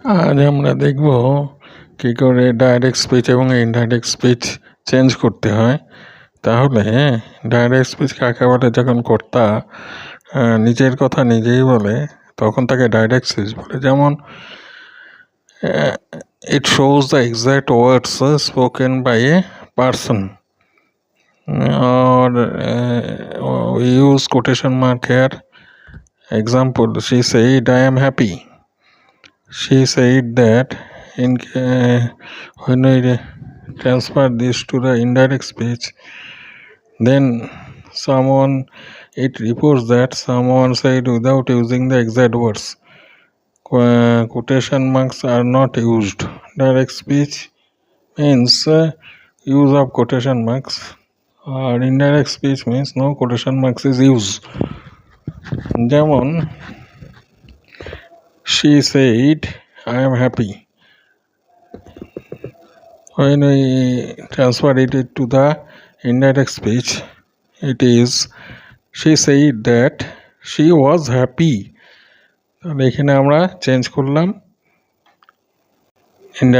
আজ আমরা দেখব কী করে ডাইরেক্ট স্পিচ এবং ইনডাইরেক্ট স্পিচ চেঞ্জ করতে হয়। তাহলে ডাইরেক্ট স্পিচ কাকে বলে? যখন কর্তা নিজের কথা নিজেই বলে তখন তাকে ডাইরেক্ট স্পিচ বলে। যেমন it shows the exact words spoken by a person, or we use quotation mark here. Example, she said, I am happy. She said that. When we transfer this to the indirect speech, then it reports that someone said without using the exact words. Quotation marks are not used. Direct speech means use of quotation marks, or indirect speech means no quotation marks is used. যেমন she said, I am happy. When we transfer it to the indirect speech, it is she said that she was happy. তাহলে এখানে আমরা change করলাম indirect